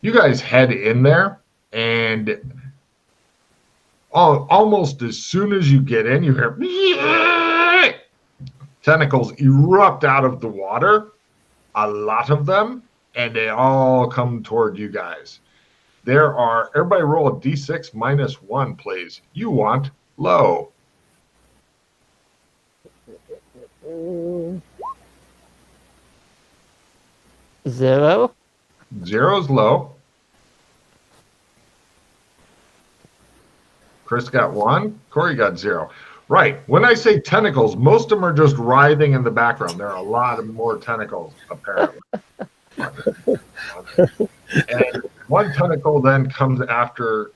You guys head in there, and almost as soon as you get in, you hear tentacles erupt out of the water, a lot of them, and they all come toward you guys. There are, everybody roll a d6 minus 1, please. You want low. Zero. Zero's low. Chris got 1. Corey got 0. Right. When I say tentacles, most of them are just writhing in the background. There are a lot of more tentacles, apparently. And one tentacle then comes after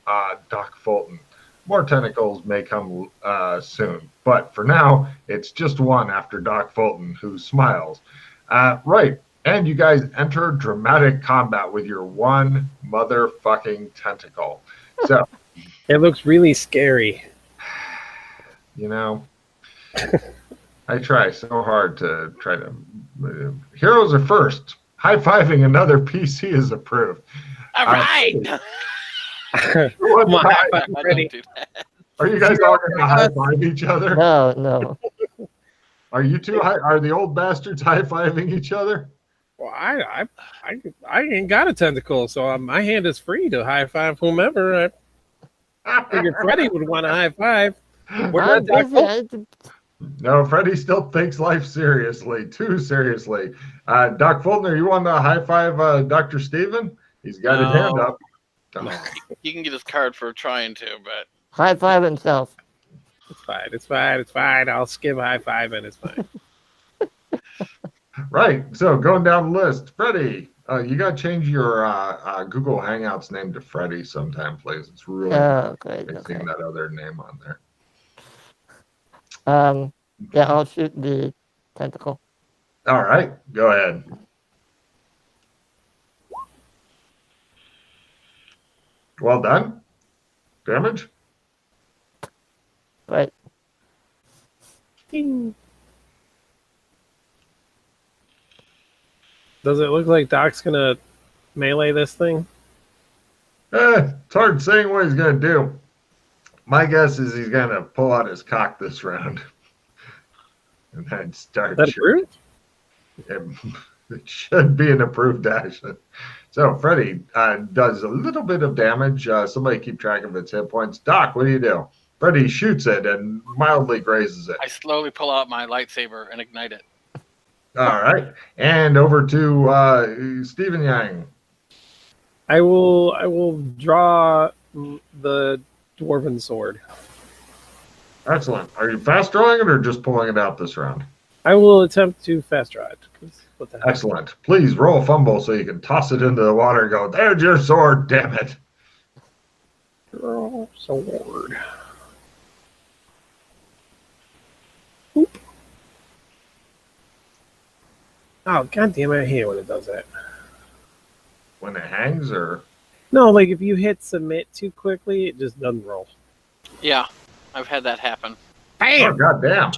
Doc Fulton. More tentacles may come soon, but for now, it's just one after Doc Fulton, who smiles. Right, and you guys enter dramatic combat with your one motherfucking tentacle. So it looks really scary. You know, I try so hard to try to. Heroes are first. High-fiving another PC is approved. All right. Are you guys all going to high-five each other? No. Are you two? Are the old bastards high-fiving each other? Well, I ain't got a tentacle, so my hand is free to high-five whomever. I figured Freddie would want a high-five. No, Freddie still takes life seriously, too seriously. Doc Fulton, you want to high-five Dr. Steven? He's got his hand up. He can get his card for trying to, but... High-five himself. It's fine. I'll skip high-five and it's fine. Right, so going down the list. Freddie, you got to change your Google Hangouts name to Freddie sometime, please. It's really seeing that other name on there. Yeah, I'll shoot the tentacle. All right, go ahead. Well done. Damage? Right. Ding. Does it look like Doc's gonna melee this thing? It's hard saying what he's gonna do. My guess is he's gonna pull out his cock this round and then start. That approved? It should be an approved action. So Freddie does a little bit of damage. Somebody keep track of its hit points. Doc, what do you do? Freddie shoots it and mildly grazes it. I slowly pull out my lightsaber and ignite it. All right, and over to Stephen Yang. I will draw the dwarven sword. Excellent. Are you fast drawing it or just pulling it out this round? I will attempt to fast draw it. What the heck? Excellent. Please roll a fumble so you can toss it into the water and go, there's your sword, damn it. Draw sword. Oop. Oh, god damn it, I hate it when it does that. When it hangs, or? No, like if you hit submit too quickly, it just doesn't roll. Yeah, I've had that happen. Bam! Oh, god damn.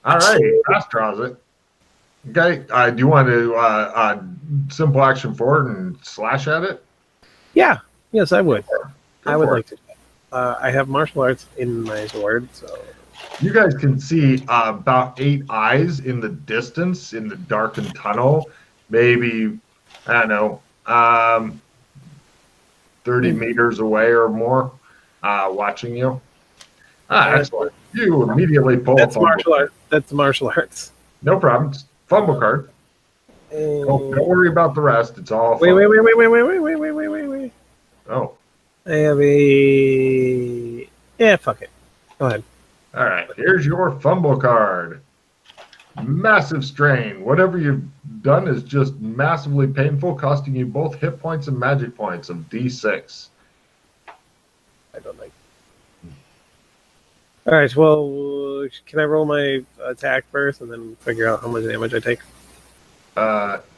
All right, fast draws it. Okay, do you want to simple action forward and slash at it? Yeah, yes, I would. I would like to. I have martial arts in my sword, so... You guys can see about 8 eyes in the distance, in the darkened tunnel. Maybe, I don't know, 30 meters away or more, watching you. Excellent. You immediately pull That's martial arts. That's martial arts. No problem. Fumble card. Don't worry about the rest. It's all wait. Oh. I have a... Yeah, fuck it. Go ahead. All right. Here's your fumble card. Massive strain. Whatever you've done is just massively painful, costing you both hit points and magic points of D6. I don't like... All right, well, can I roll my attack first and then figure out how much damage I take?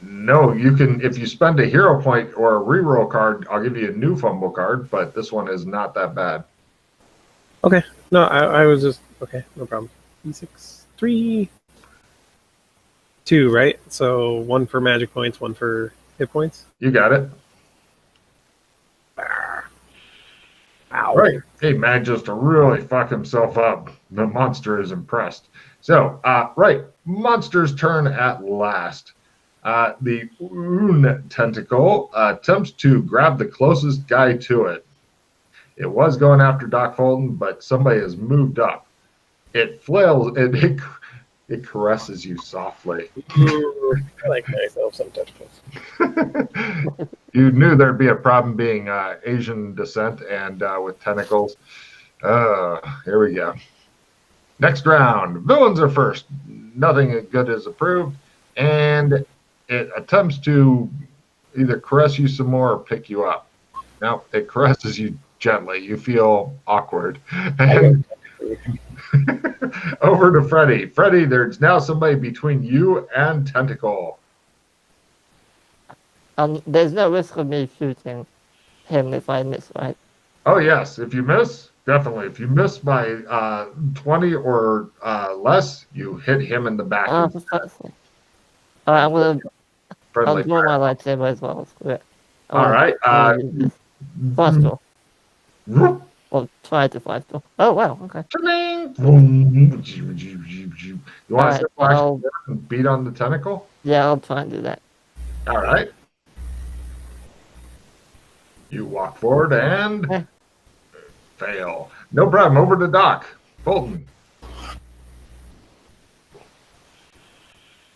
No, you can, if you spend a hero point or a reroll card, I'll give you a new fumble card, but this one is not that bad. Okay, no, I was just, okay, no problem. D6, 3, 2, right? So 1 for magic points, 1 for hit points? You got it. Wow. Right. He manages to really fuck himself up. The monster is impressed. So, right. Monster's turn at last. The Oon tentacle attempts to grab the closest guy to it. It was going after Doc Fulton, but somebody has moved up. It flails. It caresses you softly. I like myself some tentacles. You knew there'd be a problem being Asian descent and with tentacles. Here we go. Next round. Villains are first. Nothing good is approved. And it attempts to either caress you some more or pick you up. Now, it caresses you gently. You feel awkward. And over to Freddy. Freddy, there's now somebody between you and Tentacle. There's no risk of me shooting him if I miss, right? Oh, yes. If you miss, definitely. If you miss by 20 or less, you hit him in the back. Oh, for fuck's sake. All right, I'll Friendly draw my fire. lightsaber as well. Screw it. All right. Fast draw. Or try to fast draw. Oh, wow. Okay. You want to step back well, and beat on the tentacle? Yeah, I'll try and do that. All right. You walk forward and fail. No problem. Over to Doc. Fulton.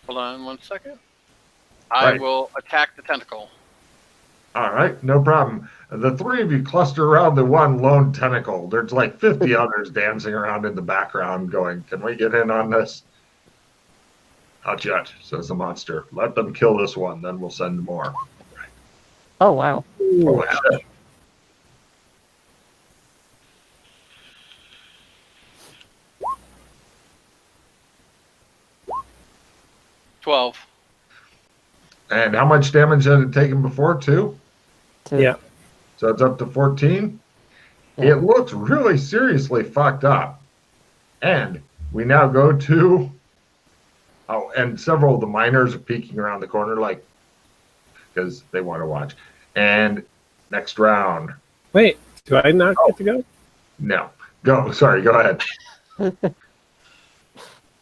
Hold on 1 second. I Right. will attack the tentacle. All right. No problem. The three of you cluster around the one lone tentacle. There's like 50 others dancing around in the background going, can we get in on this? Not yet, says the monster. Let them kill this one, then we'll send more. Oh, wow. Holy shit. $12. And how much damage had it taken before? 2? 2. Yeah. So it's up to 14. Yeah. It looks really seriously fucked up. And we now go to... Oh, and several of the miners are peeking around the corner, like, because they want to watch. And next round. Wait, do I not get to go? No. Go. Sorry, go ahead.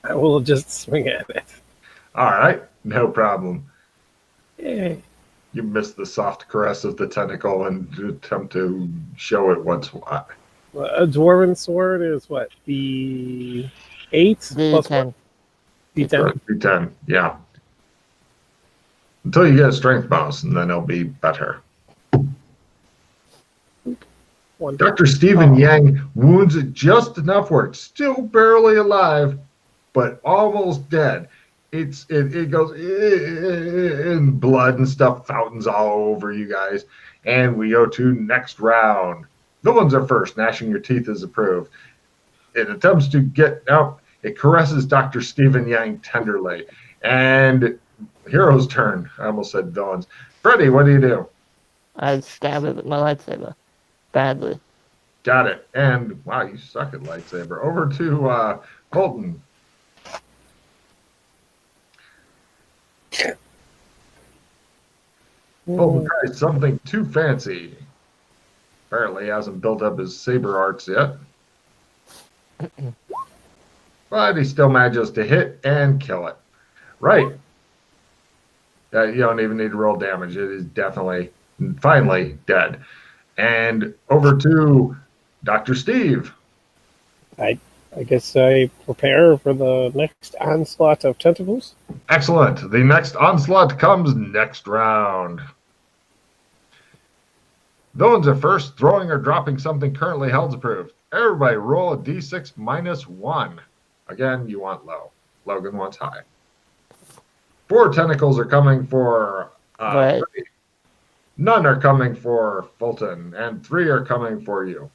I will just swing at it. All right. No problem. Yay. You missed the soft caress of the tentacle and attempt to show it what's what. A dwarven sword is what? The 8 plus D10. what? D10. D10, yeah. Until you get a strength bonus, and then it'll be better. One. Dr. Stephen Yang wounds it just enough where it's still barely alive, but almost dead. It goes and blood and stuff fountains all over you guys. And we go to next round. Villains are first. Gnashing your teeth is approved. It attempts to get out. It caresses Dr. Stephen Yang tenderly. And hero's turn. I almost said villains. Freddy, what do you do? I stab it with my lightsaber. Badly. Got it. And wow, you suck at lightsaber. Over to Colton. Colton tries something too fancy. Apparently he hasn't built up his saber arts yet. But he still manages to hit and kill it. Right. You don't even need to roll damage. It is definitely, finally, dead. And over to Dr. Steve. I guess I prepare for the next onslaught of tentacles. Excellent. The next onslaught comes next round. Villains are first. Throwing or dropping something currently held approved. Everybody roll a d6 minus 1. Again, you want low. Logan wants high. 4 tentacles are coming for Right. Freddy. None are coming for Fulton. And 3 are coming for you.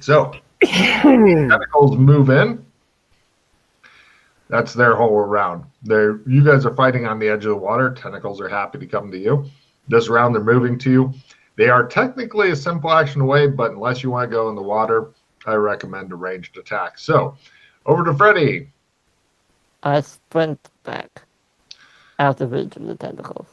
So, tentacles move in. That's their whole round. You guys are fighting on the edge of the water. Tentacles are happy to come to you. This round, they're moving to you. They are technically a simple action away, but unless you want to go in the water, I recommend a ranged attack. So, over to Freddy. I sprint back out of reach of the tentacles.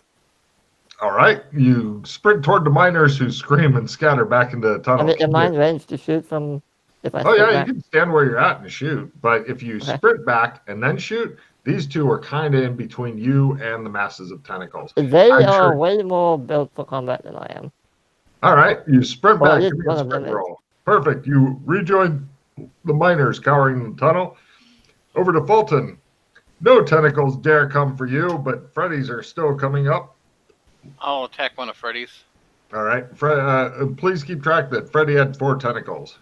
All right, you sprint toward the miners who scream and scatter back into the I tunnel. mean, am I in range to shoot from if I Oh shoot yeah, back? you can stand where you're at and shoot, but if you Okay. sprint back and then shoot, these two are kind of in between you and the masses of tentacles. They I'm are sure. way more built for combat than I am. All right, you sprint Well, at back. least Give me one a of them sprint is. roll. Perfect. You rejoin the miners cowering the tunnel. Over to Fulton. No tentacles dare come for you, but Freddy's are still coming up. I'll attack one of Freddy's. All right, please keep track that Freddy had 4 tentacles.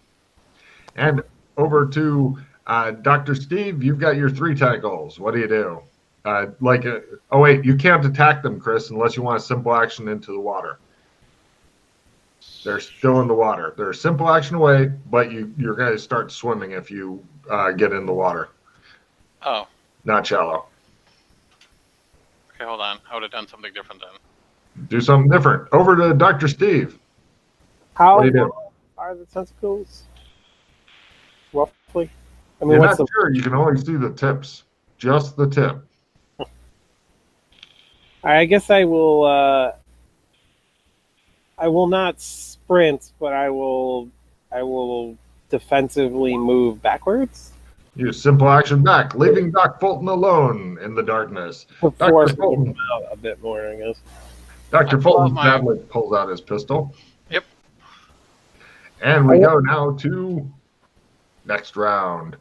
And over to Dr. Steve, you've got your 3 tentacles. What do you do? Oh wait, you can't attack them, Chris, unless you want a simple action into the water. They're still in the water. They're a simple action away, but you're going to start swimming if you get in the water. Oh. Not shallow. Okay, hold on. I would have done something different then. Do something different. Over to Dr. Steve. How What do you do? long are the tentacles? Roughly? I mean, You're what's not sure. You can only see the tips. Just the tip. I guess I will not sprint, but I will defensively move backwards. Use simple action back, leaving Doc Fulton alone in the darkness. To Dr. force Fulton. them out a bit more, I guess. Dr. I pull Fulton out my- sadly pulls out his pistol. Yep. And we go now to next round.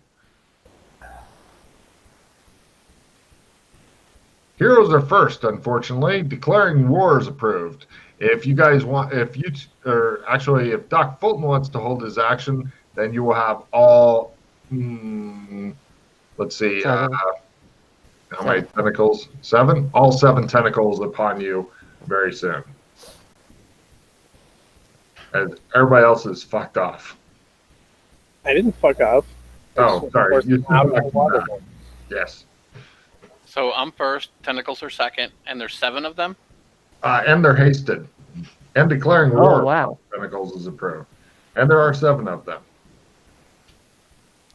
Heroes are first, unfortunately. Declaring war is approved. If you guys want, if Doc Fulton wants to hold his action, then you will have all, let's see, how many tentacles? 7? All 7 tentacles upon you very soon. And everybody else is fucked off. I didn't fuck up. Oh, sorry. You Out of the water. Yes. So I'm first, tentacles are second, and there's 7 of them? And they're hasted. And declaring Oh, war wow. tentacles is approved. And there are 7 of them.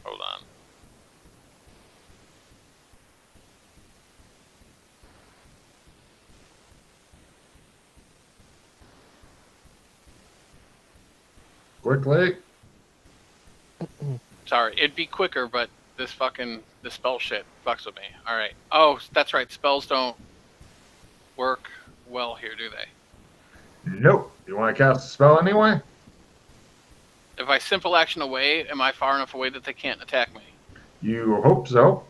Hold on. Quickly. Sorry, it'd be quicker, but the spell shit fucks with me. Alright. Oh, that's right. Spells don't work well here, do they? Nope. You want to cast a spell anyway? If I simple action away, am I far enough away that they can't attack me? You hope so.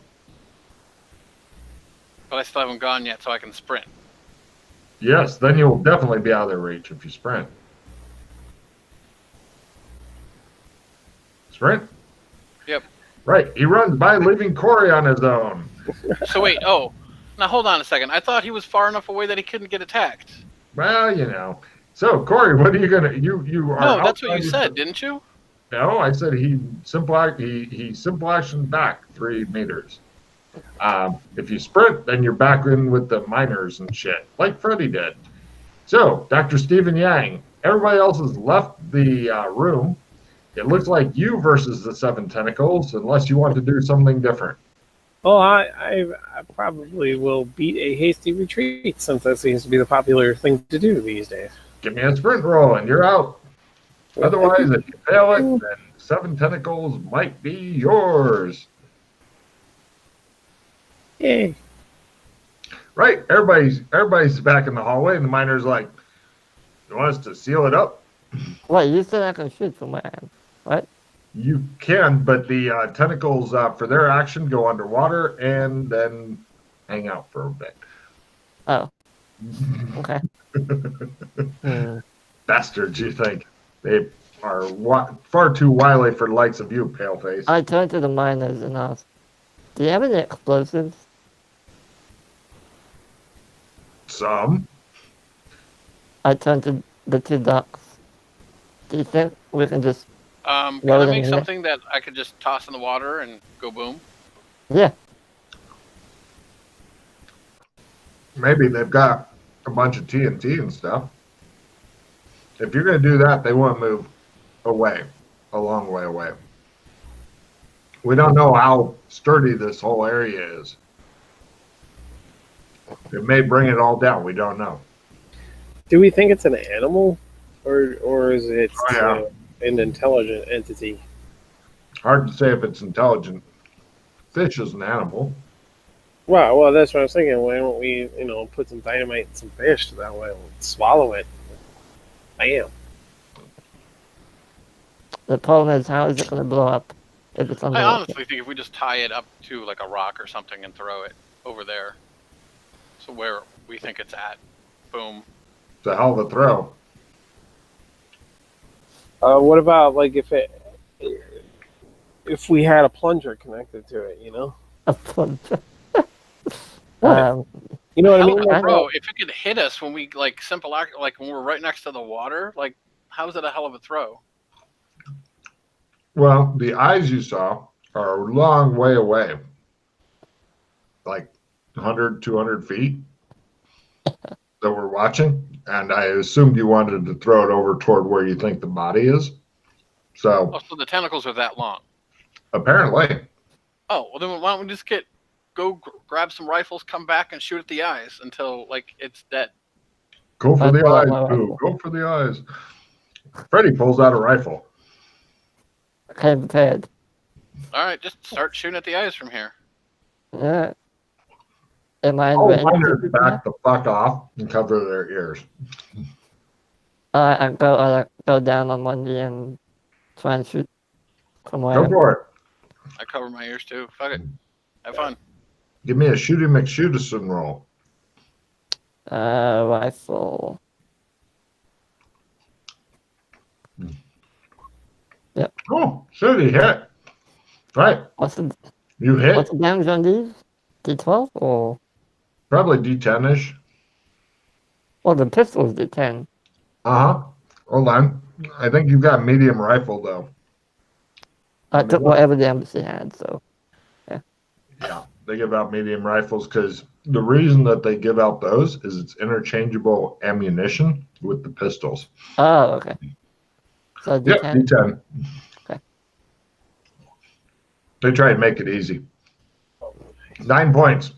But I still haven't gone yet, so I can sprint. Yes, then you'll definitely be out of their reach if you sprint. Sprint? Yep. Right. He runs by, leaving Corey on his own. So wait, oh. Now hold on a second. I thought he was far enough away that he couldn't get attacked. Well, you know. So, Corey, what are you gonna? You are. No, that's what outside you said, didn't you? No, I said he simple action back 3 meters. If you sprint, then you're back in with the miners and shit, like Freddy did. So, Dr. Stephen Yang, everybody else has left the room. It looks like you versus the 7 tentacles, unless you want to do something different. Well, I probably will beat a hasty retreat, since that seems to be the popular thing to do these days. Give me a sprint roll, and you're out. Otherwise, if you fail it, then 7 tentacles might be yours. Yay. Right, everybody's back in the hallway, and the miner's like, "You want us to seal it up?" Wait, you said I can shoot from my hand, right? You can, but the tentacles for their action go underwater and then hang out for a bit. Oh. Okay. Bastards, you think. They are far too wily for the likes of you, Paleface. I turned to the miners and asked, do you have any explosives? Some. I turned to the 2 ducks. Do you think we can just... Can Load I them make in there. something that I could just toss in the water and go boom? Yeah. Maybe they've got a bunch of TNT and stuff. If you're going to do that, they want to move away, a long way away. We don't know how sturdy this whole area is. It may bring it all down. We don't know. Do we think it's an animal, or is it an intelligent entity? Hard to say if it's intelligent. Fish is an animal. Well, that's what I was thinking. Why don't we, put some dynamite in some fish so that way we'll swallow it? Bam. The problem is, how is it going to blow up if it's I underwater? honestly think if we just tie it up to like a rock or something and throw it over there, so where we think it's at, boom. It's a hell of a throw. What about like if we had a plunger connected to it? A plunger. You know what I Hell mean? of a I throw. know. If it could hit us when we like like when we're right next to the water, like how is it a hell of a throw? Well, the eyes you saw are a long way away. Like 100, 200 feet that we're watching. And I assumed you wanted to throw it over toward where you think the body is. So Oh, so the tentacles are that long. apparently. Oh, well then why don't we just go grab some rifles, come back and shoot at the eyes until like it's dead. Go for I the pull out eyes, my boo. rifle. Go for the eyes. Freddy pulls out a rifle. Okay, prepared. All right, just start shooting at the eyes from here. Yeah. Am I in All range? miners back the fuck off and cover their ears. I go down on one knee and try and shoot from where I Go am. for it. I cover my ears too. Fuck it. Have fun. Give me a shooty McShootison roll. Rifle. Oh, shit, he hit. Right. What's the You hit. damage on these? D12 or Probably D10-ish. the pistols D10. Uh-huh. Hold on. I think you've got medium rifle, though. I took whatever the embassy had, so Yeah, they give out medium rifles because the reason that they give out those is it's interchangeable ammunition with the pistols. oh okay. So Yep, D10. D10. Okay. They try and make it easy. 9 points.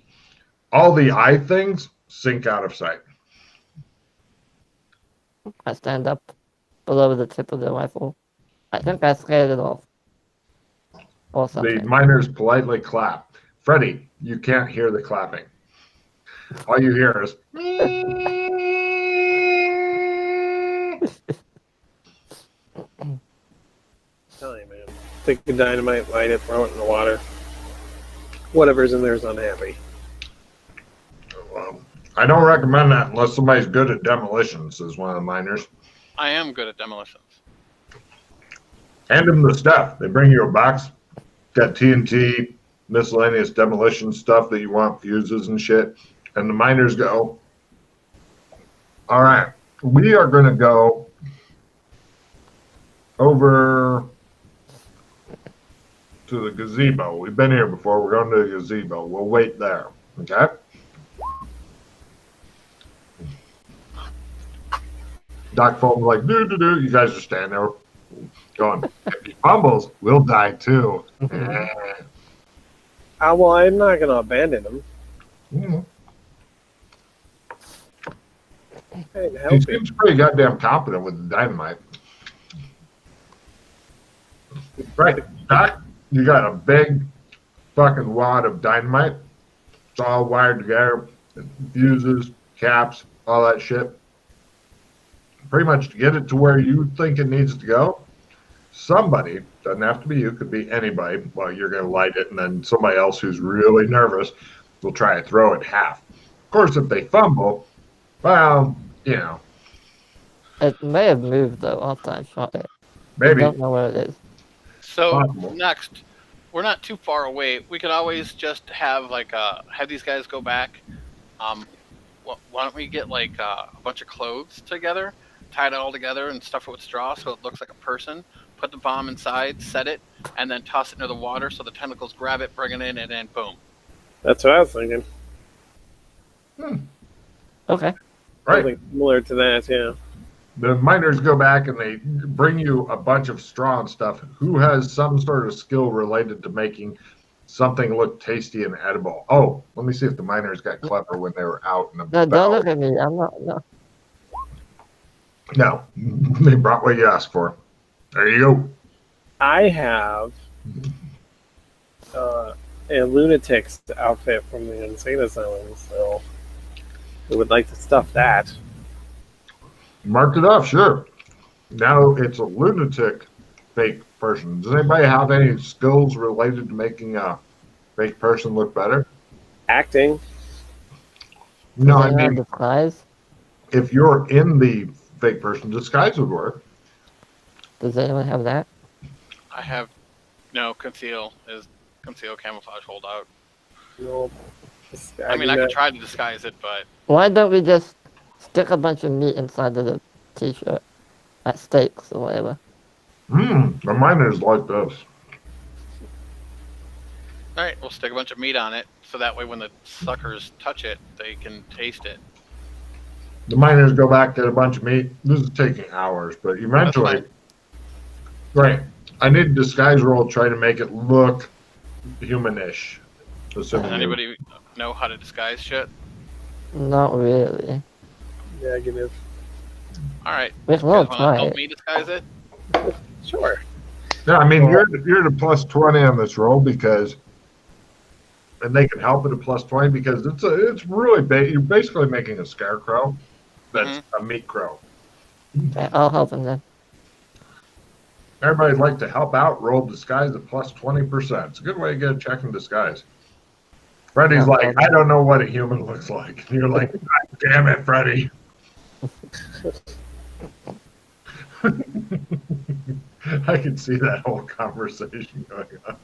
All the eye things sink out of sight. I stand up below the tip of the rifle. I think I scared it off. Or The something. miners politely clap. Freddy, you can't hear the clapping. All you hear is. Tell you, man. Take the dynamite, light it, throw it in the water. Whatever's in there is unhappy. Well, I don't recommend that unless somebody's good at demolition, says one of the miners. I am good at demolitions. Hand them the stuff. They bring you a box. Got TNT, miscellaneous demolition stuff that you want, fuses and shit. And the miners go, all right, we are going to go over to the gazebo. We've been here before. We're going to the gazebo. We'll wait there. Okay? Doc Fulton's like, do. You guys are standing there going, if he fumbles, we'll die too. Well, I'm not going to abandon him. Mhm. Hey, He seems pretty goddamn confident with the dynamite. Right, Doc, you got a big fucking wad of dynamite. It's all wired together, fuses, caps, all that shit. Pretty much to get it to where you think it needs to go, somebody, doesn't have to be you, could be anybody, well, you're going to light it, and then somebody else who's really nervous will try to throw it half. Of course, if they fumble, well, you know. It may have moved though after I shot it. Maybe. I don't know where it is. So Possible. next, we're not too far away. We could always just have have these guys go back. Why don't we get like a bunch of clothes together, tie it all together, and stuff it with straw so it looks like a person. Put the bomb inside, set it, and then toss it into the water so the tentacles grab it, bring it in, and then boom. That's what I was thinking. Okay. Right. Something similar to that, yeah. The miners go back and they bring you a bunch of straw and stuff. Who has some sort of skill related to making something look tasty and edible? Oh, let me see if the miners got clever when they were out and No, about. don't look at me. I'm not. No. No, they brought what you asked for. There you go. I have a lunatic's outfit from the insane asylum, so I would like to stuff that. Marked it off, sure. Now it's a lunatic fake person. Does anybody have any skills related to making a fake person look better? Acting. No, Does I anyone mean, disguise? if you're in the fake person, disguise would work. Does anyone have that? I have no conceal camouflage holdout. No, I mean, I could try to disguise it, but Why don't we just stick a bunch of meat inside of the t-shirt? At steaks or whatever. The miners like this. all right, we'll stick a bunch of meat on it, so that way when the suckers touch it, they can taste it. The miners go back, get a bunch of meat. This is taking hours, but eventually, right? I need a disguise roll to try to make it look humanish. Does anybody know how to disguise shit? Not really. Negative. All right, We can all guys wanna try help it. me disguise it? Sure. Yeah, I mean, you're the plus 20 on this roll because, and they can help at a plus 20 because it's really you're basically making a scarecrow that's a meat crow. Okay, I'll help him then. Everybody'd like to help out. Roll disguise at plus 20%. It's a good way to get a check in disguise. Freddy's like, I don't know what a human looks like. And you're like, God damn it, Freddy. I can see that whole conversation going on.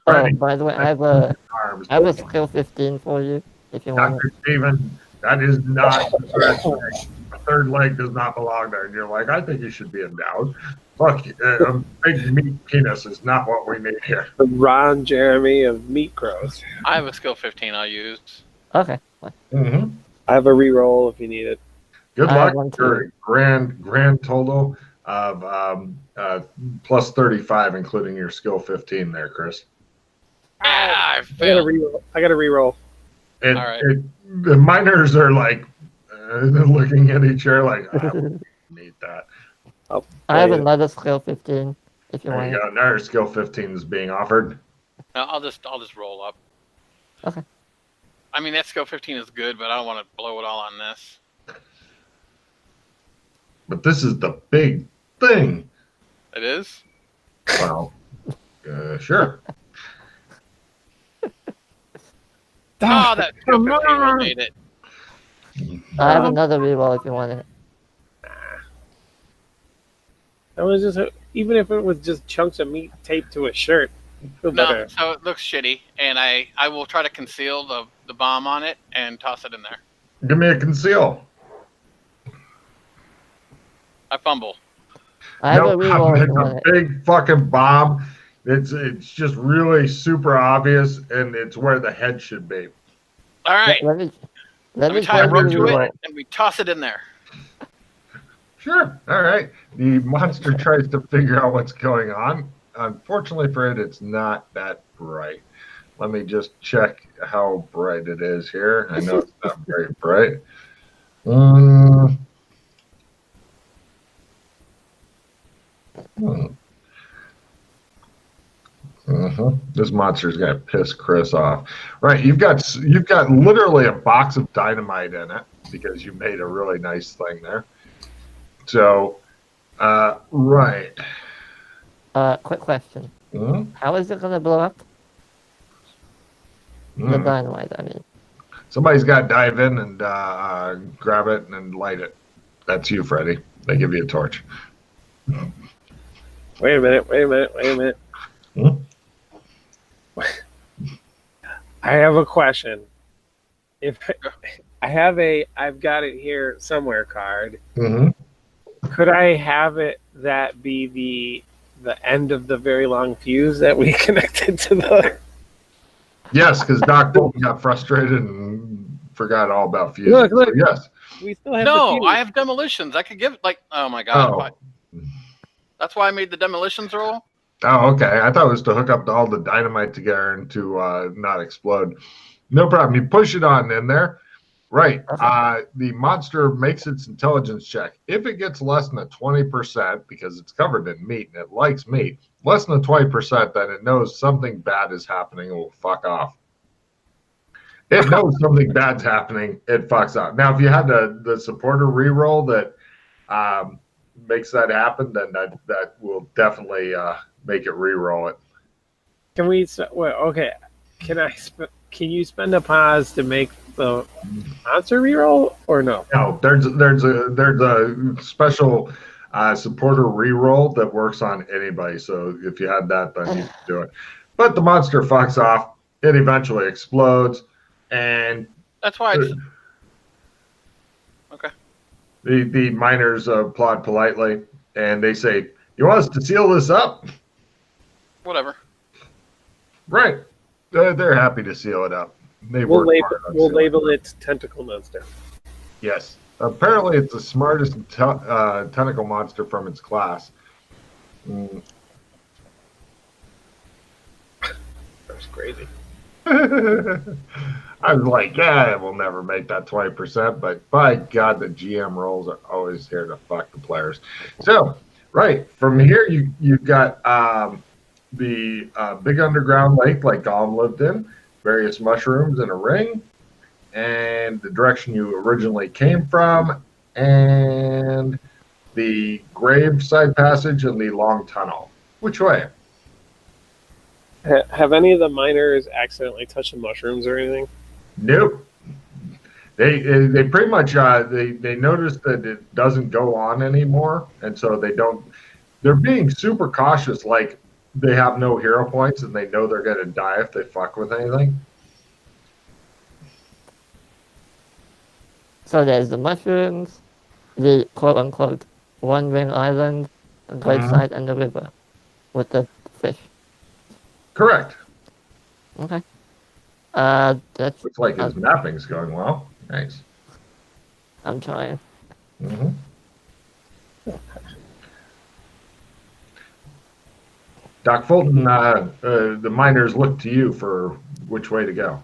Oh, by the way, I have a Arms. skill 15 for you if you want Dr. Steven, that is not the third leg. A third leg does not belong there. And you're like, I think you should be endowed. Look, a big meat penis is not what we need here. The Ron Jeremy of Meat Crows. I have a skill 15 I'll use. it. Okay. Mm-hmm. I have a reroll if you need it. Good I luck. want to- Your grand total of plus 35, including your skill 15 there, Chris. Ah, I I got a failed. reroll. I got a reroll. It, All right. the miners are like looking at each other like, I don't need that. Oh, I have yeah. another skill 15 if you There want you it. go. Another skill 15 is being offered. No, I'll just roll up. Okay. I mean, that skill 15 is good, but I don't want to blow it all on this. But this is the big thing. It is? Well, sure. Oh, that skill 15 roll made it. I have another reroll if you want it. That was just even if it was just chunks of meat taped to a shirt. Feel No, better. so it looks shitty, and I will try to conceal the bomb on it and toss it in there. Give me a conceal. I fumble. I have a Nope, reroll if you it's want a it. big fucking bomb. It's just really super obvious, and it's where the head should be. All right. Let me Let me try tie a to rope to reroll. it, and we toss it in there. Sure. All right. The monster tries to figure out what's going on. Unfortunately for it, it's not that bright. Let me just check how bright it is here. I know it's not very bright. This monster's gonna piss Chris off. Right, you've got literally a box of dynamite in it because you made a really nice thing there. So, right. Quick question. Mhm. How is it gonna blow up? The Mm. dynamite, I mean. Somebody's got to dive in and grab it and light it. That's you, Freddy. They give you a torch. Wait a minute. Hmm? I have a question. If I've got it here somewhere card. Mm-hmm. Could I have it that be the end of the very long fuse that we connected to the? Yes, because Doc Bolton got frustrated and forgot all about fuses. Look. So yes. We still have No, the fuse. I have demolitions. I could give oh my god. Oh. That's why I made the demolitions roll. Oh, okay. I thought it was to hook up all the dynamite together and to not explode. No problem. You push it on in there, Right. Okay. The monster makes its intelligence check. If it gets less than a 20%, because it's covered in meat and it likes meat, less than a 20%, then it knows something bad is happening and will fuck off. It knows something bad's happening, it fucks off. Now, if you had the supporter reroll that makes that happen, then that will definitely make it reroll it. Can we? Well, okay. Can you spend a pause to make the monster reroll or no? No, there's a special supporter reroll that works on anybody. So if you had that, then you can do it. But the monster fucks off. It eventually explodes, and That's why it's okay. the miners applaud politely, and they say, "You want us to seal this up?" Whatever. Right. They're happy to seal it up. We'll label it tentacle monster. Yes. Apparently, it's the smartest tentacle monster from its class. That's crazy. I was like, yeah, we'll never make that 20%, but by God, the GM roles are always here to fuck the players. So, right, from here, you've got the big underground lake like Gollum lived in, various mushrooms in a ring, and the direction you originally came from, and the grave side passage and the long tunnel. Which way? Have any of the miners accidentally touched the mushrooms or anything? Nope. They pretty much they noticed that it doesn't go on anymore, and so they don't. They're being super cautious, like they have no hero points and they know they're gonna die if they fuck with anything. So there's the mushrooms, the quote-unquote One Ring Island, the gravesite, and the river with the fish. Correct. Okay. That's. Looks like his mapping's going well. Nice. I'm trying. Doc Fulton, the miners look to you for which way to go.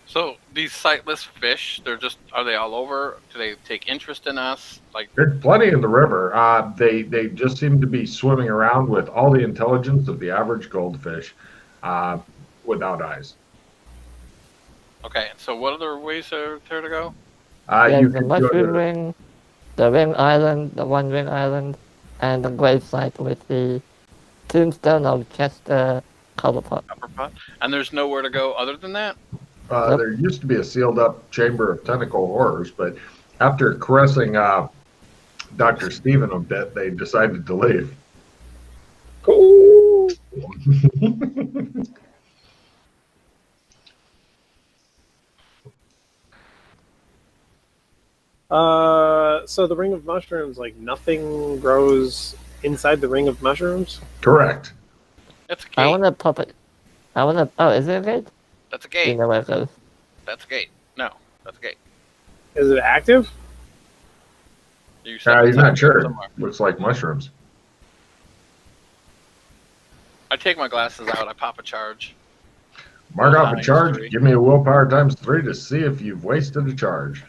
So these sightless fish, are they all over? Do they take interest in us? Like, There's plenty in the river. They just seem to be swimming around with all the intelligence of the average goldfish, without eyes. okay, so what other ways are there to go? There's You the can go mushroom to, ring, the ring island, the One Ring Island, and the gravesite with the tombstone of Chester Cobblepot. Upper pot? And there's nowhere to go other than that? there used to be a sealed up chamber of tentacle horrors, but after caressing Dr. Stephen a bit, they decided to leave. Cool. So the ring of mushrooms, like nothing grows inside the ring of mushrooms? Correct. That's a gate. I want to pop it. Oh, is it a gate? That's a Do you gate. know where it goes? That's a gate. No, that's a gate. Is it active? You said You're it's not up sure. somewhere. Looks like mushrooms. I take my glasses out. I pop a charge. Mark off a Times charge. 3. Give me a willpower times 3 to see if you've wasted a charge.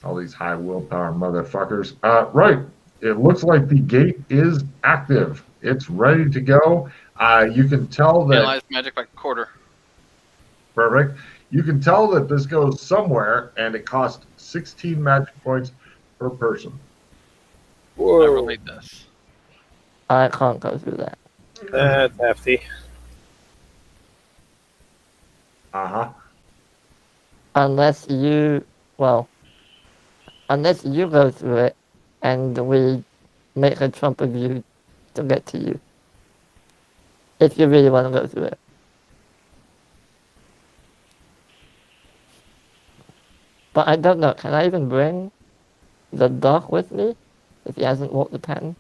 All these high willpower motherfuckers. Right. It looks like the gate is active. It's ready to go. You can tell that. Analyze magic like a quarter. Perfect. You can tell that this goes somewhere, and it costs 16 magic points per person. I Whoa, relate this. I can't go through that. that's hefty. Unless you go through it and we make a trump of you to get to you. If you really want to go through it. But I don't know, can I even bring the doc with me if he hasn't walked the pattern?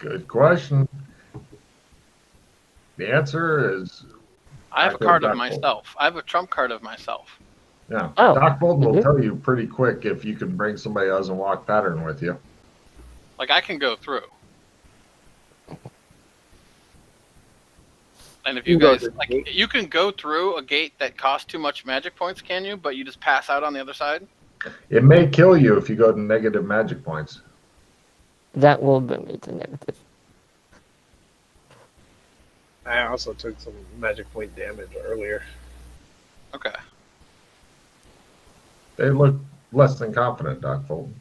Good question. The answer is I have a Echo card of Doc myself. I have a trump card of myself. yeah. Oh, Doc Bolton will mhm. tell you pretty quick if you can bring somebody who doesn't walk pattern with you. Like I can go through. And if You you go guys through the like, gate. you can go through a gate that costs too much magic points, can you? But you just pass out on the other side. It may kill you if you go to negative magic points. That will bring me to negative. I also took some magic point damage earlier. Okay. They look less than confident, Doc Fulton.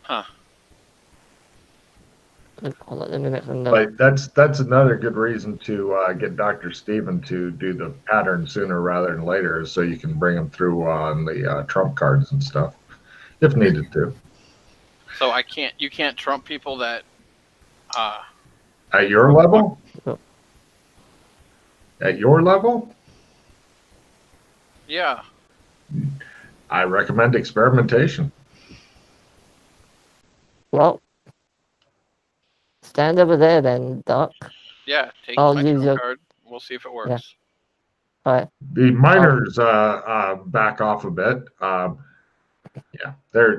Huh. Let me make a note. But that's another good reason to get Dr. Steven to do the pattern sooner rather than later, so you can bring them through on the trump cards and stuff, if needed to. So you can't trump people that. At your level? Oh. At your level? Yeah. I recommend experimentation. Well, stand over there then, Doc. Yeah. Take I'll my use trump your- card. We'll see if it works. Yeah. All right. The miners back off a bit. Yeah,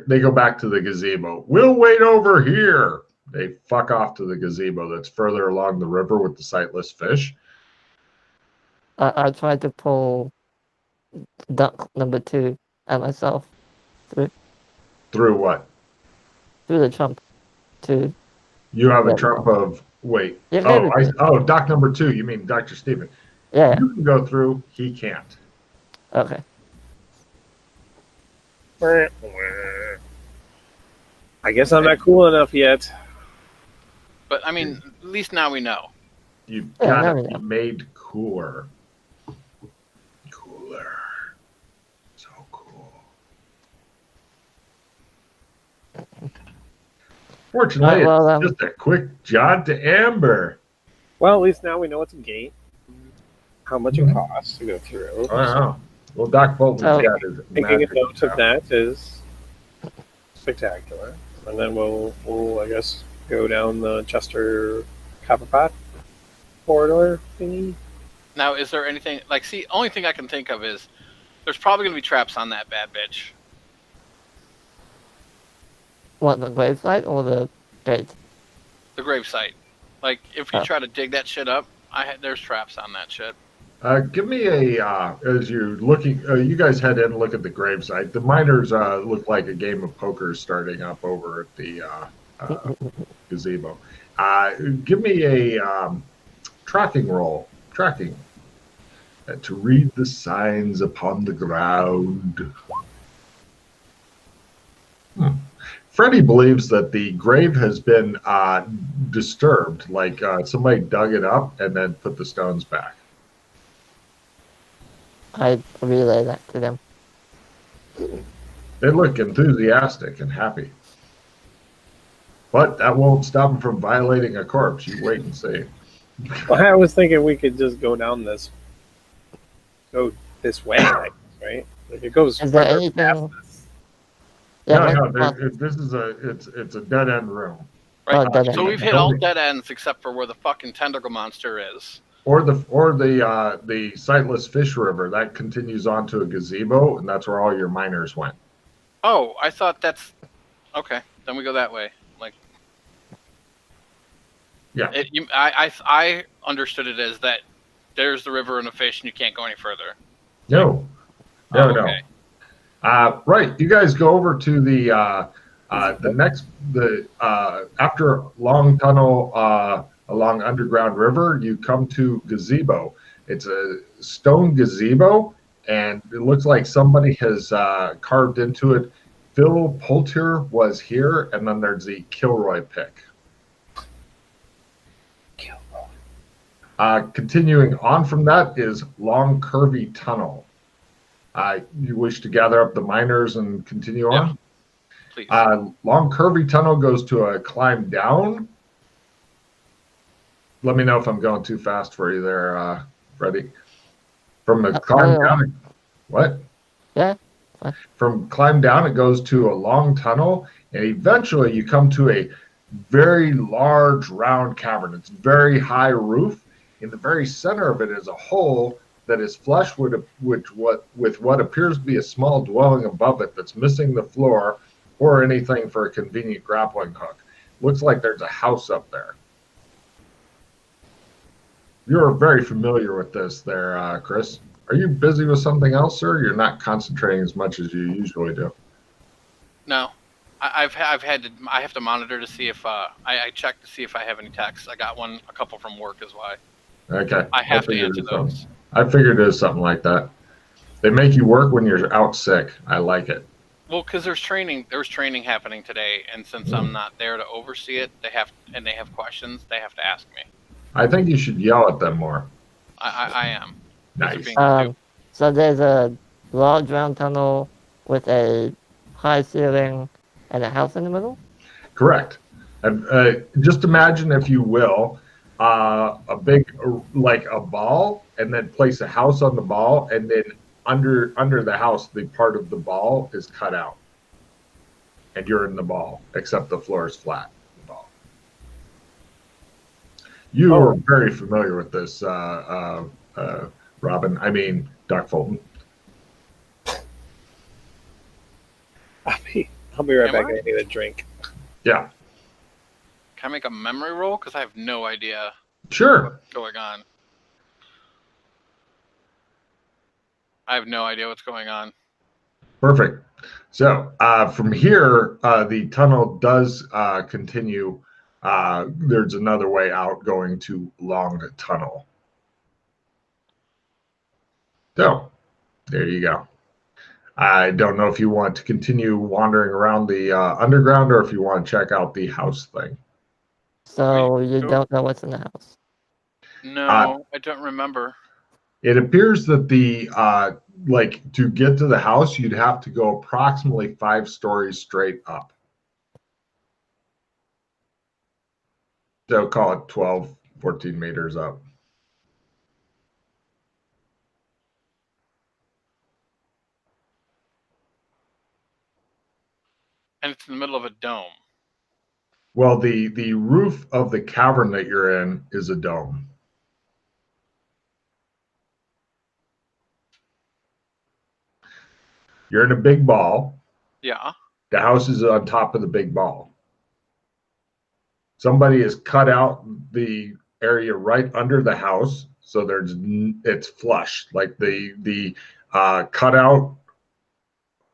they go back to the gazebo. We'll wait over here. They fuck off to the gazebo that's further along the river with the sightless fish. I tried to pull duck number 2 and myself Through what? through the trump to. You have a Yeah. trump of wait. Yeah, Oh, maybe. doc number 2. You mean Dr. Steven? Yeah. You can go through. He can't. Okay. I guess I'm not cool enough yet. But I mean, at least now we know. You've Yeah, got there to we be go. made cooler. Cooler. So cool. Fortunately, Well, it's just a quick jaunt to Amber. Well, at least now we know it's a gate. How much it costs to go through. Wow. Well, Doc Bolton's Oh. got his Taking a magic note of now. that is spectacular. And then we'll I guess go down the Chester Copperpot corridor thingy. Now, is there anything like? See, only thing I can think of is there's probably gonna be traps on that bad bitch. What, the gravesite or the gate? The gravesite. Like, if you Oh. try to dig that shit up, there's traps on that shit. Give me as you're looking, you guys head in and look at the gravesite. The miners look like a game of poker starting up over at the gazebo. Give me a tracking roll. Tracking. To read the signs upon the ground. Freddie believes that the grave has been disturbed, like somebody dug it up and then put the stones back. I relay that to them. They look enthusiastic and happy. But that won't stop them from violating a corpse. You wait and see. Well, I was thinking we could just go this way, I guess, right? Like it goes Is there further anything- past this. Yeah, No, this is it's a dead end room. Right. Oh, dead So end. we've hit all dead ends except for where the fucking tentacle monster is. Or the sightless fish river that continues on to a gazebo, and that's where all your miners went. Oh, I thought that's okay. Then we go that way. Like, Yeah. I understood it as that there's the river and the fish, and you can't go any further. No. Okay. Right. You guys go over to the after long tunnel along underground river, you come to gazebo. It's a stone gazebo, and it looks like somebody has carved into it. Phil Poulter was here, and then there's the Kilroy pick. Continuing on from that is long curvy tunnel. You wish to gather up the miners and continue on? Please. Long curvy tunnel goes to a climb down. Let me know if I'm going too fast for you there, Freddie. From the climb down, what? Yeah. From climb down, it goes to a long tunnel, and eventually you come to a very large round cavern. It's very high roof. In the very center of it is a hole that is flush with what appears to be a small dwelling above it that's missing the floor or anything for a convenient grappling hook. Looks like there's a house up there. You're very familiar with this there, Chris. Are you busy with something else, sir? You're not concentrating as much as you usually do. No, I have to monitor to see if I check to see if I have any texts. I got a couple from work is why. Okay. I have to figured answer it's something. those. I figured it was something like that. They make you work when you're out sick. I like it. Well, because there's training happening today, and since I'm not there to oversee it, they have questions. They have to ask me. I think you should yell at them more. I am. Nice. So there's a large round tunnel with a high ceiling and a house in the middle? Correct. Just imagine, if you will, a big, like a ball, and then place a house on the ball, and then under the house, the part of the ball is cut out. And you're in the ball, except the floor is flat. The ball. You are very familiar with this, Robin. I mean, Doc Fulton. I'll be right back. I need a drink. Yeah. Can I make a memory roll? Because I have no idea Sure. what's going on. I have no idea what's going on. Perfect. So from here, the tunnel does continue. There's another way out going to Long Tunnel. So there you go. I don't know if you want to continue wandering around the underground or if you want to check out the house thing. So you don't know what's in the house? No, I don't remember. It appears that the to get to the house, you'd have to go approximately 5 stories straight up. So call it 12, 14 meters up. And it's in the middle of a dome. Well, the roof of the cavern that you're in is a dome. You're in a big ball. Yeah. The house is on top of the big ball. Somebody has cut out the area right under the house, so it's flush. Like the cutout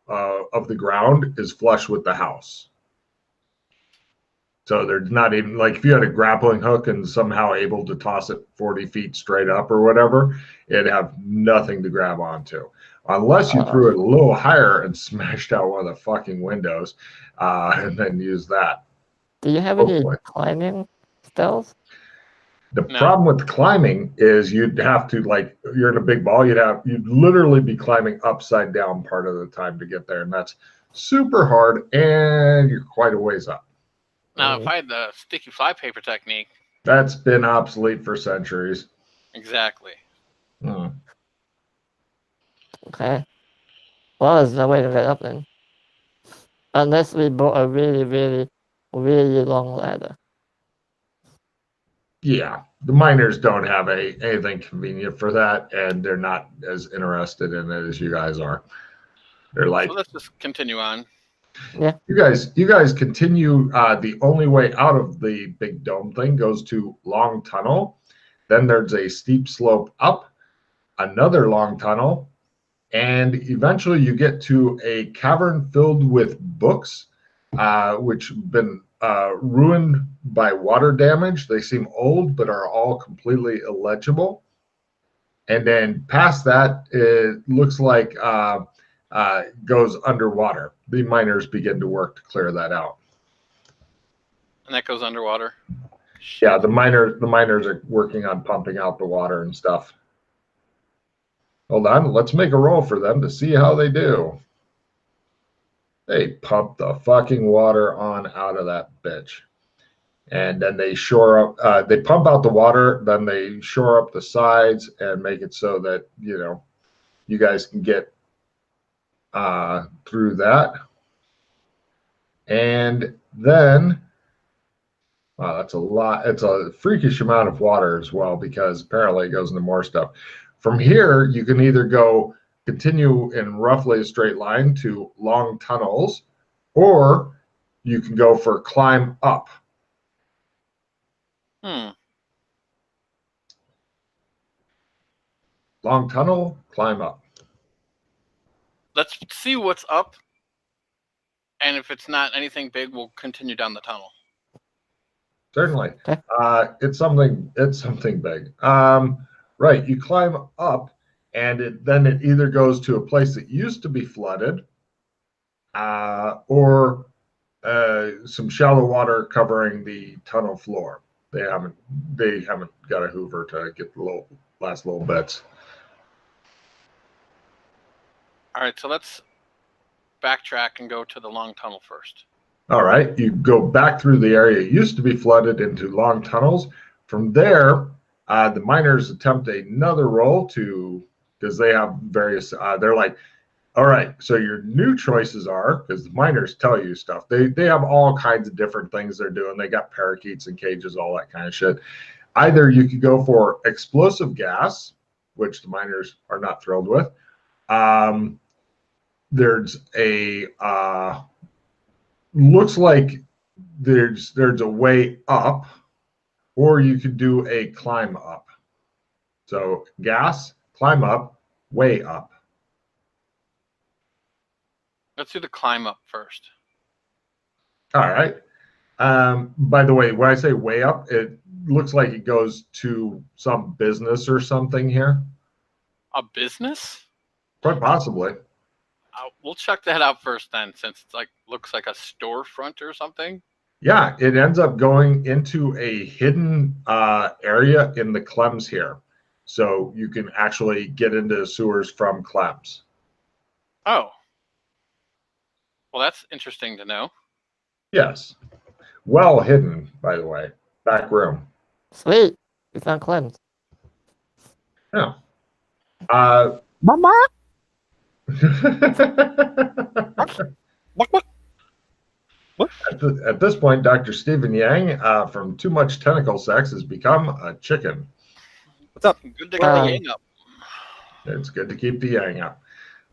of the ground is flush with the house. So there's not even, like, if you had a grappling hook and somehow able to toss it 40 feet straight up or whatever, it'd have nothing to grab onto. Unless you threw it a little higher and smashed out one of the fucking windows and then use that. Do you have any climbing spells? The problem with climbing is you'd have to, like, you're in a big ball, you'd literally be climbing upside down part of the time to get there, and that's super hard, and you're quite a ways up. Now, if I had the sticky flypaper technique, that's been obsolete for centuries. Exactly. Okay. Well, there's no way to get up then. Unless we bought a really, really, really long ladder. Yeah, the miners don't have anything convenient for that, and they're not as interested in it as you guys are. They're like, so let's just continue on. Yeah. You guys continue. The only way out of the big dome thing goes to Long Tunnel. Then there's a steep slope up, another long tunnel, and eventually you get to a cavern filled with books, which have been ruined by water damage. They seem old, but are all completely illegible. And then past that, it looks like goes underwater. The miners begin to work to clear that out. And that goes underwater? Yeah, the miners are working on pumping out the water and stuff. Hold on, let's make a roll for them to see how they do. They pump the fucking water on out of that bitch. And then they shore up, they pump out the water, then they shore up the sides and make it so that, you guys can get through that. And then, wow, that's a lot. It's a freakish amount of water as well, because apparently it goes into more stuff. From here, you can either continue in roughly a straight line to long tunnels, or you can go for a climb up. Long tunnel, climb up. Let's see what's up, and if it's not anything big, we'll continue down the tunnel. Certainly. Okay. It's something big. Right, you climb up, and then it either goes to a place that used to be flooded, or some shallow water covering the tunnel floor. They haven't got a Hoover to get the last little bits. All right, so let's backtrack and go to the long tunnel first. All right, you go back through the area it used to be flooded into long tunnels. From there, the miners attempt another roll because they have various. They're like, all right, so your new choices are, because the miners tell you stuff. They have all kinds of different things they're doing. They got parakeets and cages, all that kind of shit. Either you could go for explosive gas, which the miners are not thrilled with. There's a looks like there's a way up, or you could do a climb up. So gas, climb up, way up. Let's do the climb up first. All right. By the way, when I say way up, it looks like it goes to some business or something here. A business? Quite possibly. We'll check that out first then, since it's looks like a storefront or something. Yeah, it ends up going into a hidden area in the Clems here. So you can actually get into the sewers from Clems. Oh. Well, that's interesting to know. Yes. Well hidden, by the way. Back room. Sweet. We found Clem's. Yeah. Mama. At this point, Dr. Stephen Yang from Too Much Tentacle Sex has become a chicken. What's up? Good to get the yang up. It's good to keep the yang up.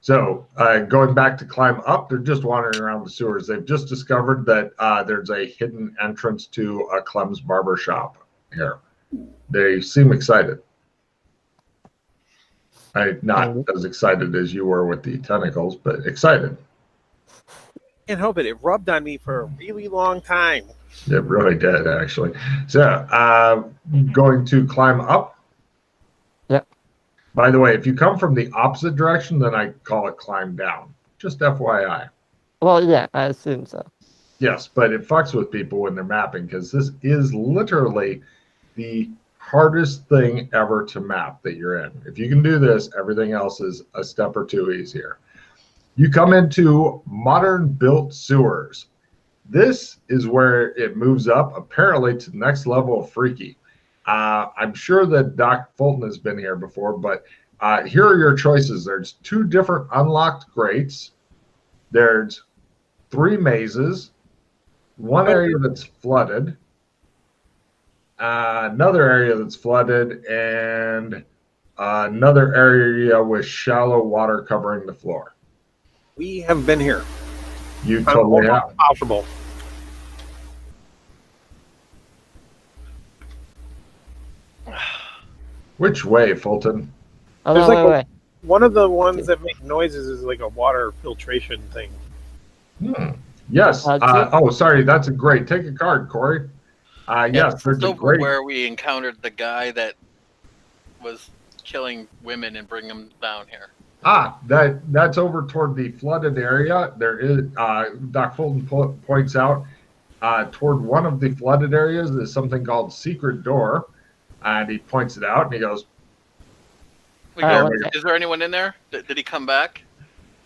So going back to climb up, they're just wandering around the sewers. They've just discovered that there's a hidden entrance to a Clem's barber shop here. They seem excited. Not as excited as you were with the tentacles, but excited. Can't help it. It rubbed on me for a really long time. It really did, actually. So going to climb up. Yep. By the way, if you come from the opposite direction, then I call it climb down. Just FYI. Well, yeah, I assume so. Yes, but it fucks with people when they're mapping, because this is literally the hardest thing ever to map that you're in. If you can do this, everything else is a step or two easier. You come into modern built sewers. This is where it moves up, apparently, to the next level of freaky. I'm sure that Doc Fulton has been here before, but here are your choices. There's 2 different unlocked grates. There's 3 mazes, 1 area that's flooded, another area that's flooded, and another area with shallow water covering the floor. We have been here. You totally have. Possible. Which way, Fulton? Oh, There's no, like wait. One of the ones that make noises is like a water filtration thing. Yes. Sorry. That's a great. Take a card, Corey. Yes, there's a great. Where we encountered the guy that was killing women and bringing them down here. That's over toward the flooded area. There is Doc Fulton points out toward one of the flooded areas is something called Secret Door, and he points it out and he goes, Is there anyone in there? Did he come back?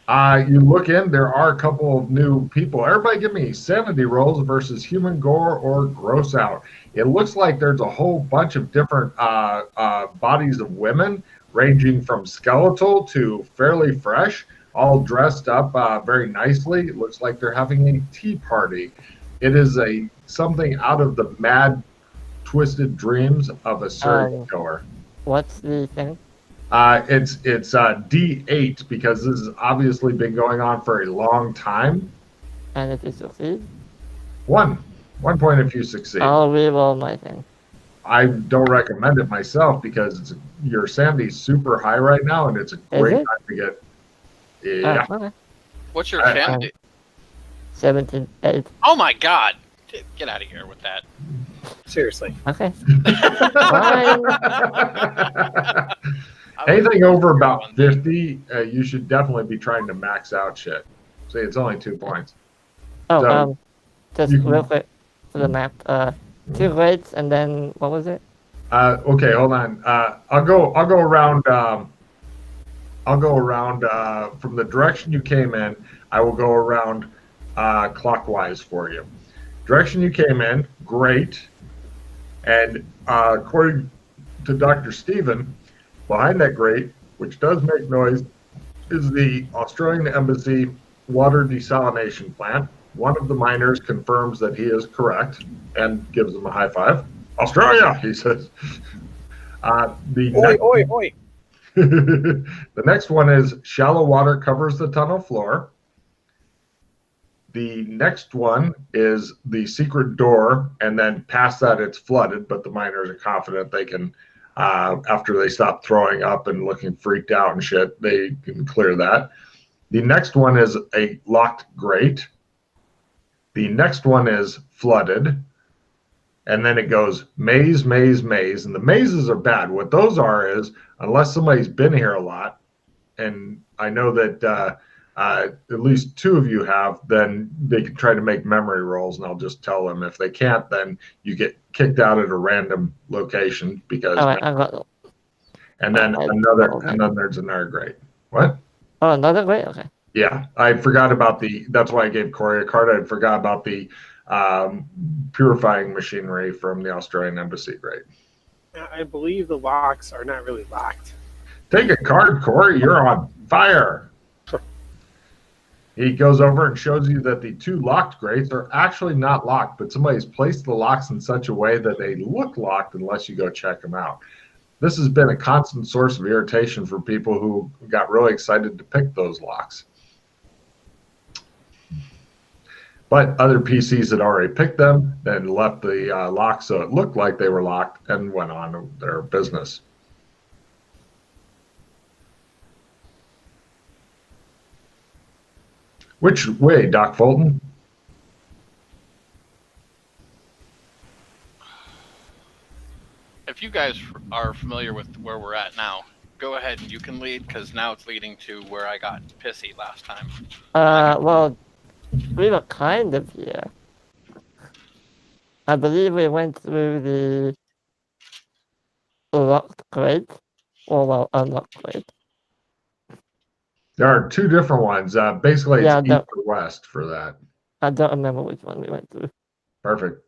You look in, there are a couple of new people. Everybody give me sanity rolls versus human gore or gross out. It looks like there's a whole bunch of different bodies of women, ranging from skeletal to fairly fresh, all dressed up very nicely. It looks like they're having a tea party. It is something out of the mad, twisted dreams of a serial killer. What's the thing? It's D8 because this has obviously been going on for a long time. And if you succeed? 1 point if you succeed. I'll reroll my thing. I don't recommend it myself because your sanity's super high right now, and it's a great it? time to get. Yeah. Okay. What's your I- sanity? 78. Oh my god! Get out of here with that. Seriously. Okay. Anything over about 50, you should definitely be trying to max out shit. See, it's only 2 points. Oh, So, just you can- real quick for the map. 2 grades, and then what was it? Okay, hold on. I'll go around. I'll go around from the direction you came in. I will go around clockwise for you. Direction you came in, great. And according to Dr. Stephen, behind that grate, which does make noise, is the Australian Embassy water desalination plant. One of the miners confirms that he is correct and gives him a high five. Australia, he says. Oi. The next one is shallow water covers the tunnel floor. The next one is the secret door, and then past that it's flooded, but the miners are confident they can, after they stop throwing up and looking freaked out and shit, they can clear that. The next one is a locked grate. The next one is flooded. And then it goes maze, maze, maze. And the mazes are bad. What those are is, unless somebody's been here a lot, and I know that at least 2 of you have, then they can try to make memory rolls, and I'll just tell them. If they can't, then you get kicked out at a random location because. All right, I got. And then and then there's another grade. What? Oh, another grade. Okay. Yeah, I forgot about that's why I gave Corey a card. I forgot about the purifying machinery from the Australian Embassy grade. I believe the locks are not really locked. Take a card, Corey. You're on fire. He goes over and shows you that the 2 locked grates are actually not locked, but somebody's placed the locks in such a way that they look locked unless you go check them out. This has been a constant source of irritation for people who got really excited to pick those locks. But other PCs had already picked them, then left the locks so it looked like they were locked and went on their business. Which way, Doc Fulton? If you guys are familiar with where we're at now, go ahead and you can lead, because now it's leading to where I got pissy last time. Well, we were kind of here. I believe we went through the locked grate, or well, unlocked grate. There are 2 different ones. Basically, it's Yeah, east or west for that. I don't remember which one we went through. Perfect.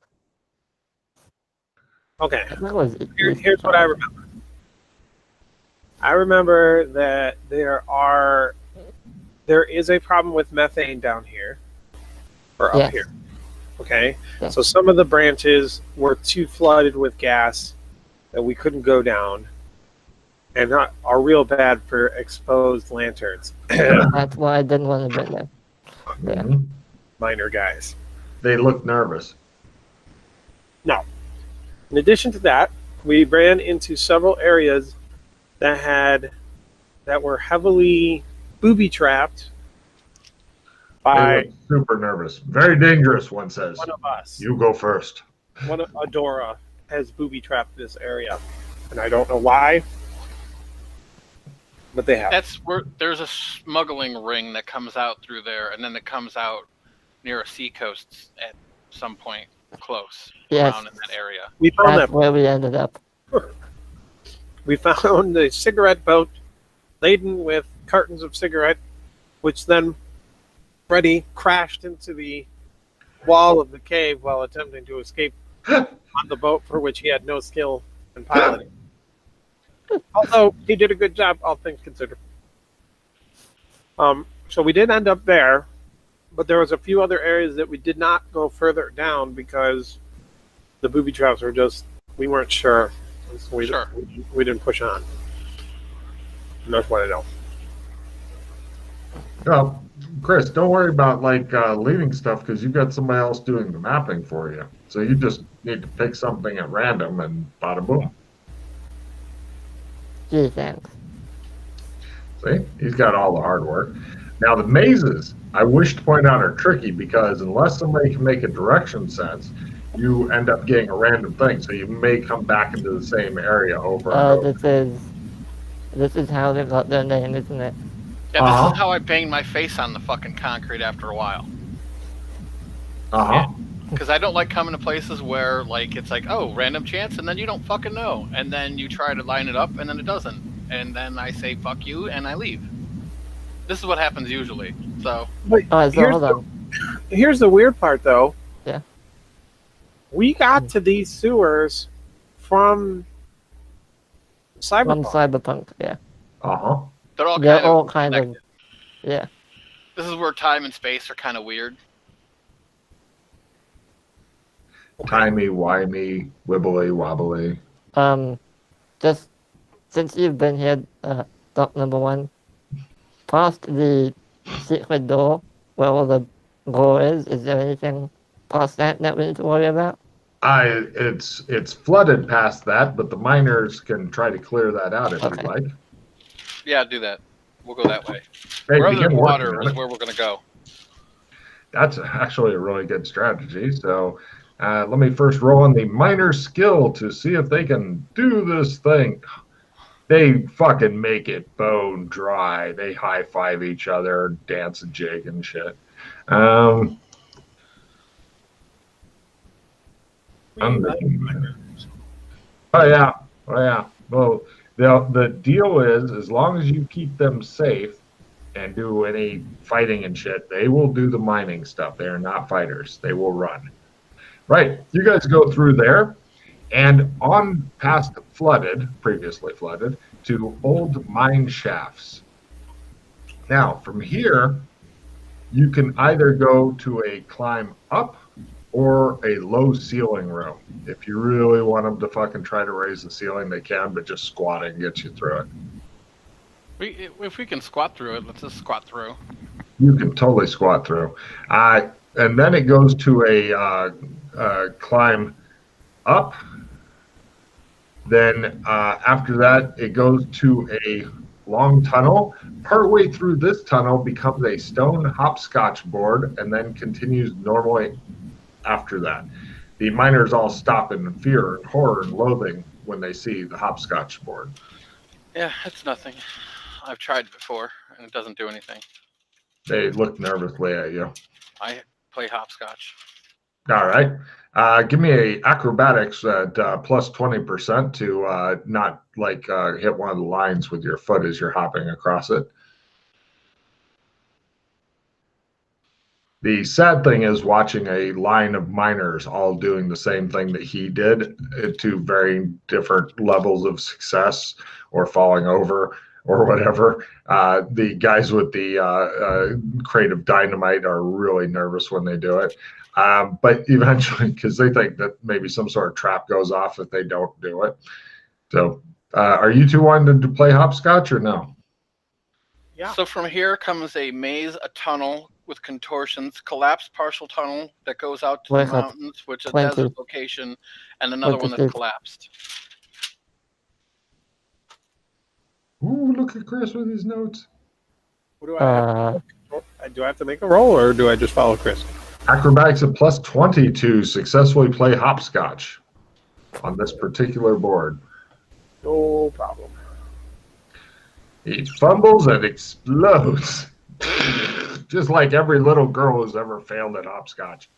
Okay. That was Here's what I remember. I remember that there is a problem with methane down here, or up Yes. here. Okay, Yes. so some of the branches were too flooded with gas that we couldn't go down, and are real bad for exposed lanterns. That's why I didn't want to bring them. Yeah. Mhm. Minor guys. They look nervous. No. In addition to that, we ran into several areas that were heavily booby trapped They by look super nervous. Very dangerous, one says. one of us. You go first. One of Adora has booby trapped this area, and I don't know why, but they have. That's where there's a smuggling ring that comes out through there, and then it comes out near a seacoast at some point close Yes. around in that area. We found That's that. where we ended up. We found a cigarette boat laden with cartons of cigarette, which then Freddy crashed into the wall of the cave while attempting to escape on the boat, for which he had no skill in piloting. Although he did a good job, all things considered. So we did end up there, but there was a few other areas that we did not go further down because the booby traps were we weren't sure. So we didn't push on. And that's what I know. Well, Chris, don't worry about like leaving stuff because you've got somebody else doing the mapping for you. So you just need to pick something at random and bada boom. Gee, thanks. See, he's got all the hard work. Now the mazes, I wish to point out, are tricky because unless somebody can make a direction sense, you end up getting a random thing. So you may come back into the same area over and over. This is how they got their name, isn't it? Yeah, this is how I banged my face on the fucking concrete after a while. Because I don't like coming to places where, like, it's like, oh, random chance, and then you don't fucking know. And then you try to line it up, and then it doesn't. And then I say, fuck you, and I leave. This is what happens usually. So, But hold on. Here's the weird part, though. Yeah. We got to these sewers from Cyberpunk. From Cyberpunk, yeah. they're all They're kind all of kind of, connected. yeah. This is where time and space are kind of weird. Timey-wimey, wibbly wobbly. Just since you've been here, Doc number 1, past the secret door where all the gore is there anything past that we need to worry about? It's flooded past that, but the miners can try to clear that out if you'd like. Yeah, do that. We'll go that way. Hey, Wherever there's begin water working on is it. where we're going to go. That's actually a really good strategy. So let me first roll on the miner skill to see if they can do this thing. They fucking make it bone dry. They high five each other, dance and jig and shit. Oh yeah. Well, the deal is, as long as you keep them safe and do any fighting and shit, they will do the mining stuff. They are not fighters. They will run. Right. You guys go through there and on past previously flooded, to old mine shafts. Now, from here, you can either go to a climb up or a low ceiling room. If you really want them to fucking try to raise the ceiling, they can, but just squatting gets you through it. If we can squat through it, let's just squat through. You can totally squat through. And then it goes to a climb up. Then after that, it goes to a long tunnel. Partway through this tunnel becomes a stone hopscotch board and then continues normally after that. The miners all stop in fear and horror and loathing when they see the hopscotch board. Yeah, it's nothing. I've tried it before, and it doesn't do anything. They look nervously at you. I play hopscotch. All right. Give me a acrobatics at plus 20% to not like hit one of the lines with your foot as you're hopping across it. The sad thing is watching a line of miners all doing the same thing that he did to varying different levels of success or falling over or whatever. The guys with the crate of dynamite are really nervous when they do it. But eventually, because they think that maybe some sort of trap goes off if they don't do it. So are you two wanting to play hopscotch or no? Yeah. So from here comes a maze, a tunnel with contortions, collapsed partial tunnel that goes out to the mountains, which is a desert location, and another one that's collapsed. Ooh, look at Chris with his notes. What do I have? Do I have to make a roll, or do I just follow Chris? Acrobatics at plus 20 to successfully play hopscotch on this particular board. No problem. He fumbles and explodes. Just like every little girl who's ever failed at hopscotch.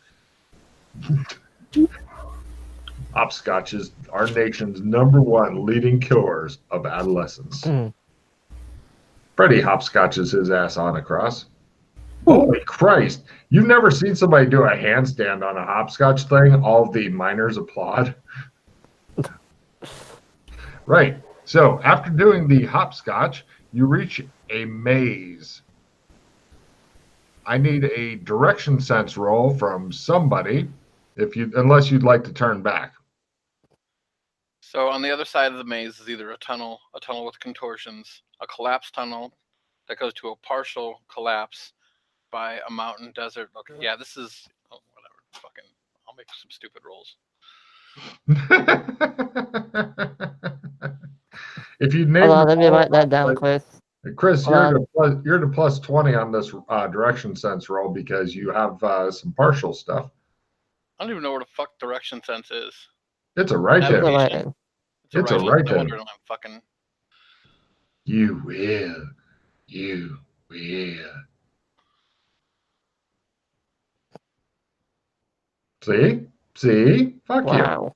Hopscotch is our nation's #1 leading killers of adolescents. Freddie hopscotches his ass on across. Holy Christ. You've never seen somebody do a handstand on a hopscotch thing? All the miners applaud. Right. So after doing the hopscotch, you reach a maze. I need a direction sense roll from somebody, unless you'd like to turn back. So on the other side of the maze is either a tunnel with contortions, a collapsed tunnel that goes to a partial collapse, by a mountain desert. Okay, yeah, this is whatever. Fucking, I'll make some stupid rolls. If you name Hold on, them let me all write that off, down, like- Chris. Chris, Hold you're the plus 20 on this direction sense roll because you have some partial stuff. I don't even know where the fuck direction sense is. It's a right It's a hand. right hand. It's a right No hand. wonder I'm fucking. You will. You will. See? See? Fuck you. Wow.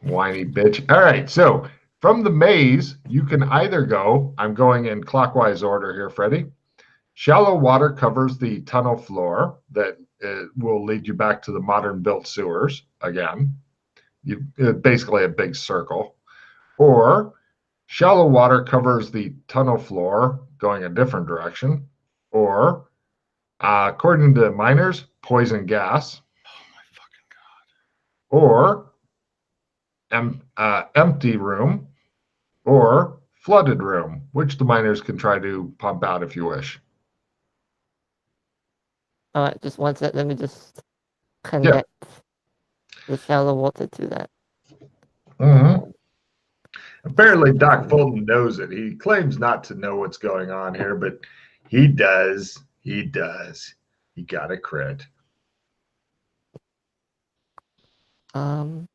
Whiny bitch. All right, so from the maze, you can either go, I'm going in clockwise order here, Freddie. Shallow water covers the tunnel floor that will lead you back to the modern built sewers again. Basically a big circle. Or shallow water covers the tunnel floor going a different direction. Or, according to miners, poison gas. Oh my fucking god. Or empty room, or flooded room, which the miners can try to pump out if you wish. All right, just one sec. Let me just connect the shallow water to that. Mm-hmm. Apparently, Doc Fulton knows it. He claims not to know what's going on here, but he does. He does. He got a crit. Okay.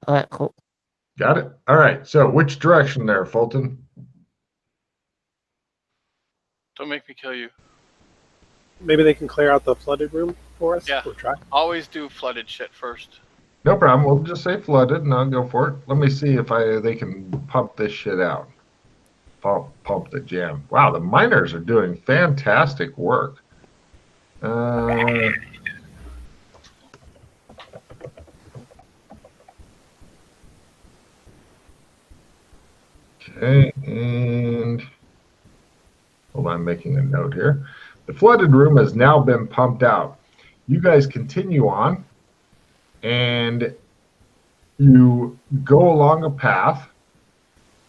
All right, cool. Got it? All right. So, which direction there, Fulton? Don't make me kill you. Maybe they can clear out the flooded room for us. Yeah. We'll try. Always do flooded shit first. No problem. We'll just say flooded, and I'll go for it. Let me see if they can pump this shit out. Pump the jam. Wow, the miners are doing fantastic work. Okay, and hold on, I'm making a note here. The flooded room has now been pumped out. You guys continue on, and you go along a path.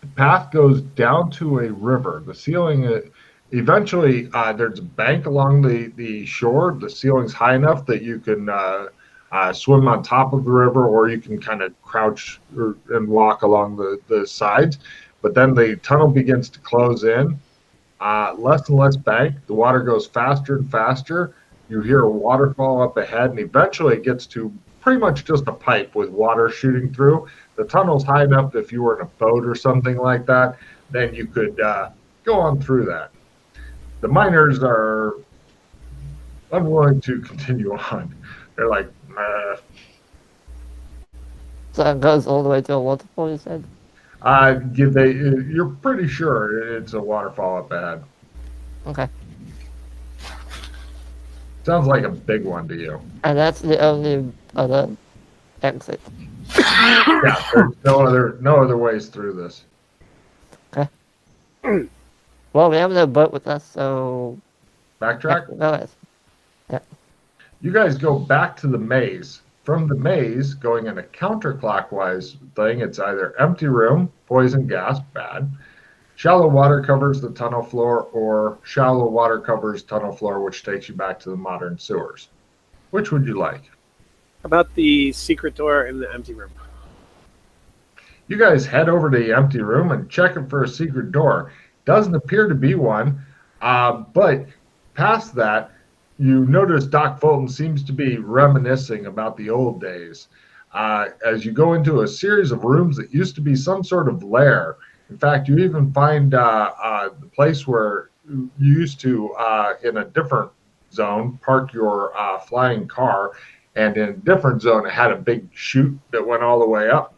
The path goes down to a river. The ceiling, eventually, there's a bank along the shore. The ceiling's high enough that you can swim on top of the river, or you can kind of crouch and walk along the sides. But then the tunnel begins to close in. Less and less bank. The water goes faster and faster. You hear a waterfall up ahead, and eventually it gets to pretty much just a pipe with water shooting through. The tunnel's high enough that if you were in a boat or something like that, then you could go on through that. The miners are unwilling to continue on. They're like, So it goes all the way to a waterfall, you said? you're pretty sure it's a waterfall up ahead. Okay. Sounds like a big one to you. And that's the only other exit. Yeah, there's no other ways through this. Okay. Well, we have no boat with us, so... Backtrack? Yeah. You guys go back to the maze. From the maze, going in a counterclockwise thing, it's either empty room, poison gas, bad. Shallow water covers the tunnel floor, or shallow water covers tunnel floor, which takes you back to the modern sewers. Which would you like? How about the secret door in the empty room? You guys head over to the empty room and check it for a secret door. Doesn't appear to be one, but past that, you notice Doc Fulton seems to be reminiscing about the old days. As you go into a series of rooms that used to be some sort of lair. In fact, you even find the place where you used to, in a different zone, park your flying car, and in a different zone, it had a big chute that went all the way up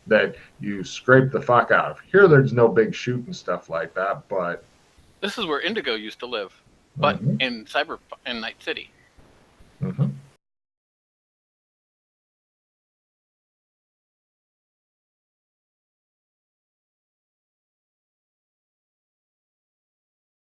that you scrape the fuck out of. Here, there's no big chute and stuff like that, but... This is where Indigo used to live, but in Night City.